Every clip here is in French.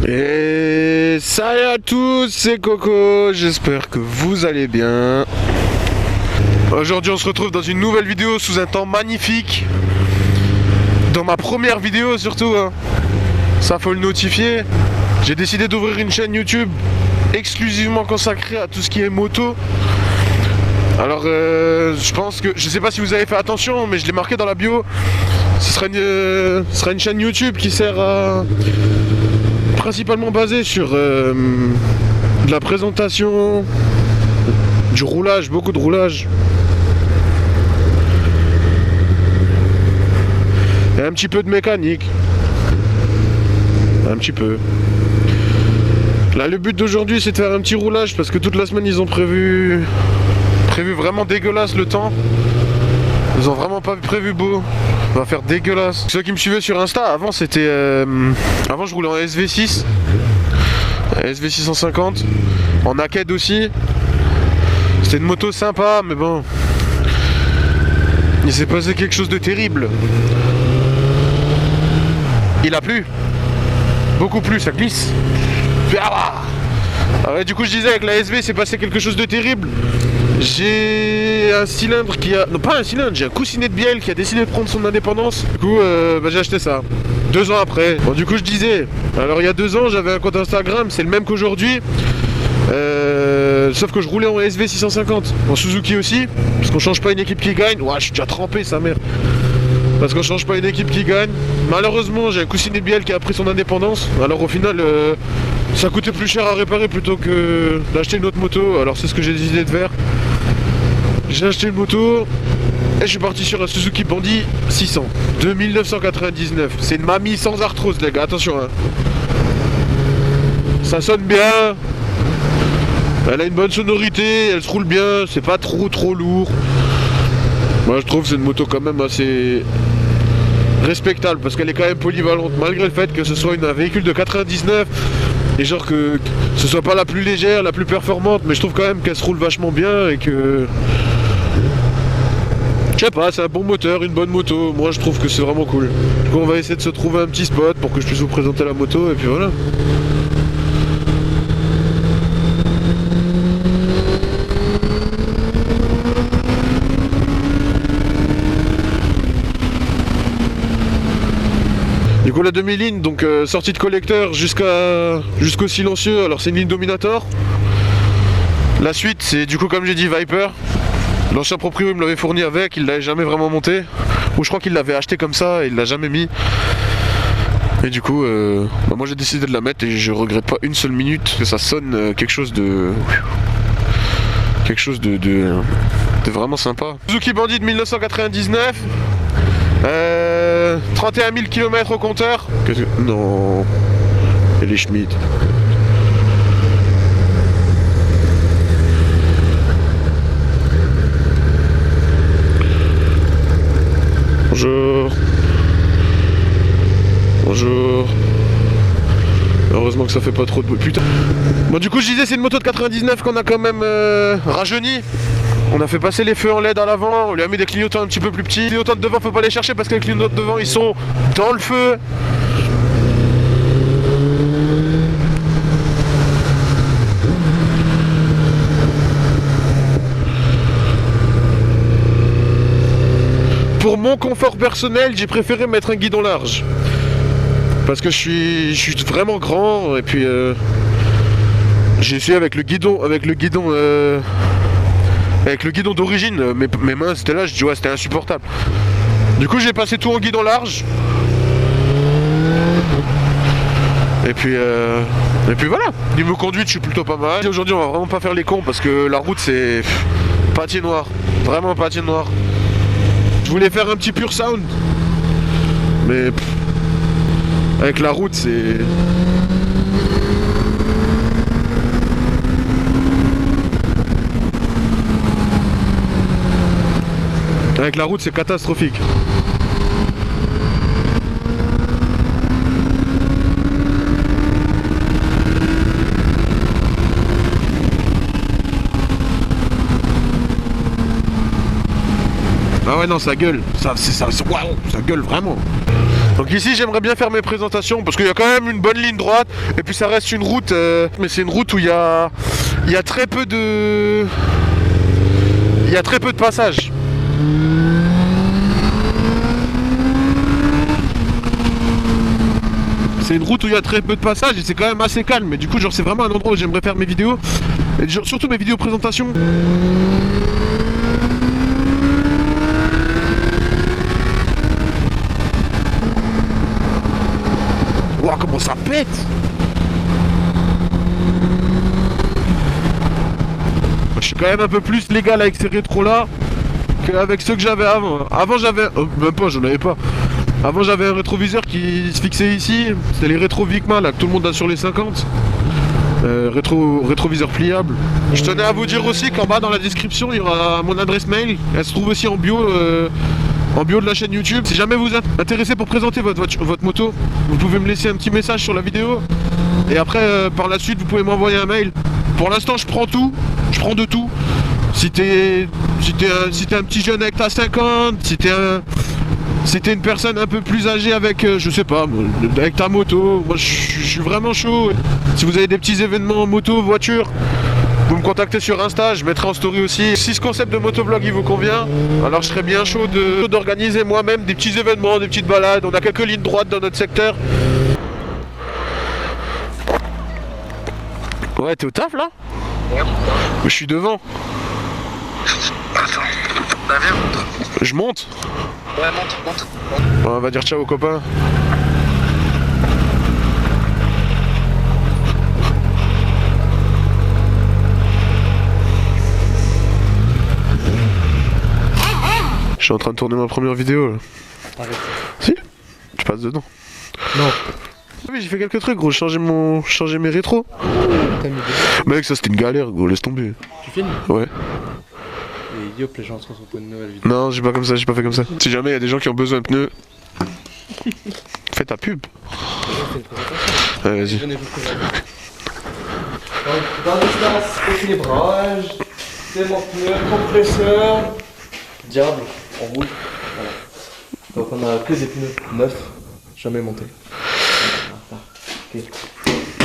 Et salut à tous, c'est Coco, j'espère que vous allez bien. Aujourd'hui on se retrouve dans une nouvelle vidéo sous un temps magnifique. Dans ma première vidéo surtout, hein. Ça faut le notifier. J'ai décidé d'ouvrir une chaîne YouTube exclusivement consacrée à tout ce qui est moto. Alors je pense que, je sais pas si vous avez fait attention, mais je l'ai marqué dans la bio. Ce sera une chaîne YouTube qui sert à... principalement basée sur de la présentation, du roulage, beaucoup de roulage. Et un petit peu de mécanique. Un petit peu. Là le but d'aujourd'hui c'est de faire un petit roulage parce que toute la semaine ils ont prévu vraiment dégueulasse le temps. Ils ont vraiment pas prévu beau. On va faire dégueulasse. Ceux qui me suivaient sur Insta, avant c'était... avant je roulais en SV6. SV650. En naked aussi. C'était une moto sympa, mais bon. Il s'est passé quelque chose de terrible. Il a plu. Beaucoup plus, ça glisse. Ah ouais, du coup je disais avec la SV c'est passé quelque chose de terrible. J'ai un cylindre qui a... Non pas un cylindre, j'ai un coussinet de bielle qui a décidé de prendre son indépendance. Du coup j'ai acheté ça 2 ans après. Bon du coup je disais, alors il y a 2 ans j'avais un compte Instagram, c'est le même qu'aujourd'hui. Sauf que je roulais en SV650. En Suzuki aussi. Parce qu'on change pas une équipe qui gagne. Ouah je suis déjà trempé sa mère. Parce qu'on change pas une équipe qui gagne. Malheureusement j'ai un coussinet de bielle qui a pris son indépendance. Alors au final ça coûtait plus cher à réparer plutôt que d'acheter une autre moto. Alors c'est ce que j'ai décidé de faire. J'ai acheté une moto et je suis parti sur un Suzuki Bandit 600 de 1999. C'est une mamie sans arthrose les gars, attention hein. Ça sonne bien. Elle a une bonne sonorité, elle se roule bien, c'est pas trop lourd. Moi je trouve que c'est une moto quand même assez respectable parce qu'elle est quand même polyvalente malgré le fait que ce soit un véhicule de 99 et genre que ce soit pas la plus légère, la plus performante, mais je trouve quand même qu'elle se roule vachement bien et que... Je sais pas, c'est un bon moteur, une bonne moto, moi je trouve que c'est vraiment cool. Du coup on va essayer de se trouver un petit spot pour que je puisse vous présenter la moto et puis voilà. Du coup la demi-ligne, donc sortie de collecteur jusqu'au silencieux, alors c'est une ligne Dominator. La suite c'est du coup comme j'ai dit Viper. L'ancien proprio il me l'avait fourni avec, il l'avait jamais vraiment monté. Ou je crois qu'il l'avait acheté comme ça et il l'a jamais mis. Et du coup moi j'ai décidé de la mettre et je regrette pas une seule minute que ça sonne quelque chose de... quelque chose de vraiment sympa. Suzuki Bandit de 1999. 31 000 km au compteur. Non. Et les Schmitt. Bonjour. Bonjour. Heureusement que ça fait pas trop de bruit. Putain. Bon du coup je disais c'est une moto de 99 qu'on a quand même rajeuni. On a fait passer les feux en LED à l'avant, on lui a mis des clignotants un petit peu plus petits. Les clignotants de devant faut pas les chercher parce que les clignotants de devant ils sont dans le feu. Pour mon confort personnel, j'ai préféré mettre un guidon large. Parce que je suis vraiment grand et puis j'ai essayé avec le guidon d'origine, mes mains c'était là, je dis ouais c'était insupportable. Du coup j'ai passé tout en guidon large. Et puis voilà, niveau conduite je suis plutôt pas mal. Aujourd'hui on va vraiment pas faire les cons parce que la route c'est pâtier noir, vraiment pâtier noir. Je voulais faire un petit pur sound, mais avec la route c'est... Avec la route c'est catastrophique. Ah ouais non ça gueule, ça gueule vraiment. Donc ici j'aimerais bien faire mes présentations parce qu'il y a quand même une bonne ligne droite et puis ça reste une route mais c'est une route où il y a très peu de passages. C'est une route où il y a très peu de passages et c'est quand même assez calme. Mais du coup, genre, c'est vraiment un endroit où j'aimerais faire mes vidéos. Et genre, surtout mes vidéos présentations. Ouah, comment ça pète! Je suis quand même un peu plus légal avec ces rétros là qu'avec ceux que j'avais avant. Avant j'avais... même pas, j'en avais pas. Avant j'avais un rétroviseur qui se fixait ici, c'était les rétro Vicma là que tout le monde a sur les 50. Rétroviseur pliable. Je tenais à vous dire aussi qu'en bas dans la description il y aura mon adresse mail. Elle se trouve aussi en bio de la chaîne YouTube. Si jamais vous êtes intéressé pour présenter votre moto, vous pouvez me laisser un petit message sur la vidéo. Et après par la suite vous pouvez m'envoyer un mail. Pour l'instant je prends tout, je prends de tout. Si t'es un petit jeune avec ta 50, si t'es une personne un peu plus âgée avec, je sais pas, avec ta moto, moi je suis vraiment chaud. Si vous avez des petits événements moto, voiture, vous me contactez sur Insta, je mettrai en story aussi. Si ce concept de motovlog il vous convient, alors je serais bien chaud d'organiser moi-même des petits événements, des petites balades. On a quelques lignes droites dans notre secteur. Ouais, t'es au taf là? Ouais. Je suis devant. Attends, bah viens, monte. Je monte? Ouais, monte. On va dire ciao aux copains. Je suis en train de tourner ma première vidéo là. Arrête. Si? Tu passes dedans. Non. Oui, j'ai fait quelques trucs gros, changer mes rétros. T'as mis Mec, ça c'était une galère gros, laisse tomber. Tu filmes? Ouais. Et yop, les gens se retrouvent pour une nouvelle vidéo. Non, j'ai pas fait comme ça. Si jamais il y a des gens qui ont besoin de pneus, fais ta pub. Fais une présentation. Ouais, vas-y. Venez vous présenter. Dans l'espace, équilibrage, démonteur, compresseur, diable, en rouge. Voilà. Donc on a que des pneus neufs, jamais montés. Ok.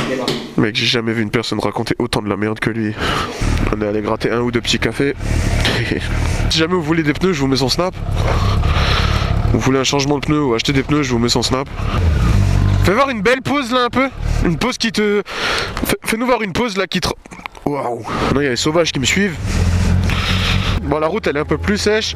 Démarre. Mec, j'ai jamais vu une personne raconter autant de la merde que lui. On est allé gratter un ou deux petits cafés. Si jamais vous voulez des pneus, je vous mets son snap. Vous voulez un changement de pneus ou acheter des pneus, je vous mets son snap. Fais voir une belle pause là un peu. Une pause qui te... Fais-nous voir une pause là qui te... Waouh. Non, il y a les sauvages qui me suivent. Bon, la route elle est un peu plus sèche.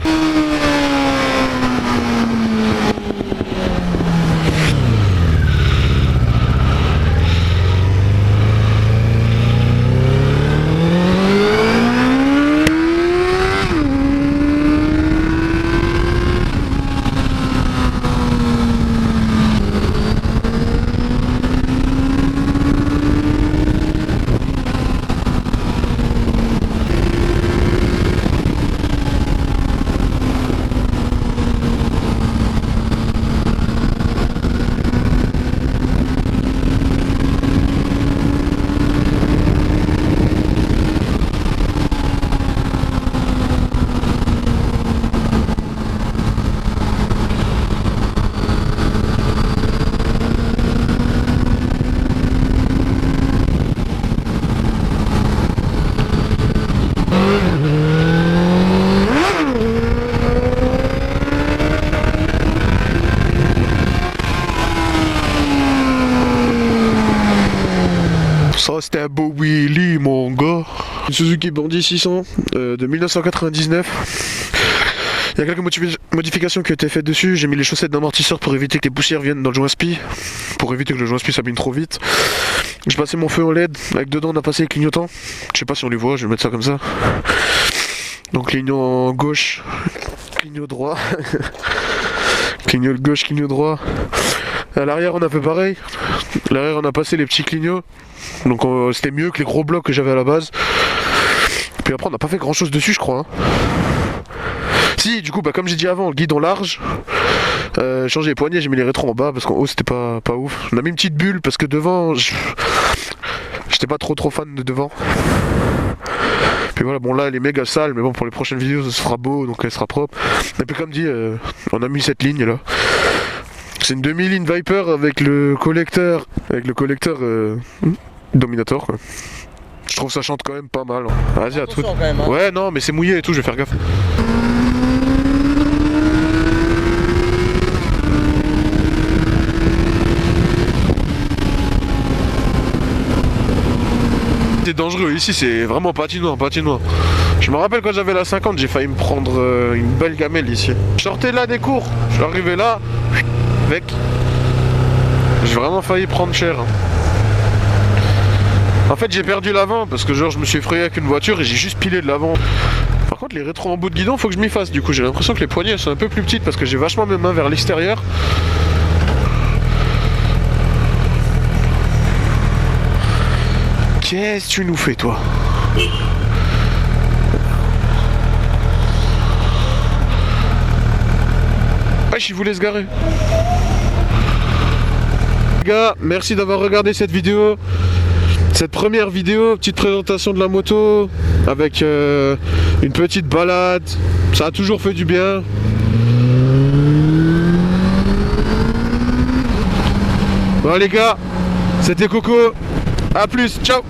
Ça c'était un beau wheelie mon gars. Une Suzuki Bandit 600 de 1999. Il y a quelques modifications qui ont été faites dessus. J'ai mis les chaussettes d'amortisseur pour éviter que les poussières viennent dans le joint spi. Pour éviter que le joint spi s'abîme trop vite. J'ai passé mon feu en LED. Avec dedans on a passé les clignotants. Je sais pas si on les voit, je vais mettre ça comme ça. Donc clignot gauche, clignot droit. Clignot gauche, clignot droit. À l'arrière on a fait pareil. À l'arrière on a passé les petits clignots. Donc c'était mieux que les gros blocs que j'avais à la base. Puis après on n'a pas fait grand chose dessus je crois. Hein. Si du coup bah comme j'ai dit avant, le guidon large. Changé les poignées, j'ai mis les rétros en bas parce qu'en haut c'était pas ouf. On a mis une petite bulle parce que devant j'étais pas trop fan de devant. Puis voilà, bon là elle est méga sale, mais bon pour les prochaines vidéos ça sera beau, donc elle sera propre. Et puis comme dit, on a mis cette ligne là. C'est une 2000 Viper avec le collecteur. Dominator quoi. Je trouve ça chante quand même pas mal. Vas-y à tout. Quand même, hein. Ouais non mais c'est mouillé et tout, je vais faire gaffe. C'est dangereux ici, c'est vraiment patinoire. Je me rappelle quand j'avais la 50, j'ai failli me prendre une belle gamelle ici. Je sortais là des cours, je suis arrivé là, avec. J'ai vraiment failli prendre cher. En fait j'ai perdu l'avant parce que genre je me suis effrayé avec une voiture et j'ai juste pilé de l'avant. Par contre les rétros en bout de guidon faut que je m'y fasse, du coup j'ai l'impression que les poignées sont un peu plus petites parce que j'ai vachement mes mains vers l'extérieur. Qu'est-ce que tu nous fais toi? Ah je voulais se garer. Les gars, merci d'avoir regardé cette vidéo. Cette première vidéo, petite présentation de la moto avec une petite balade. Ça a toujours fait du bien. Bon les gars, c'était Coco. A plus, ciao.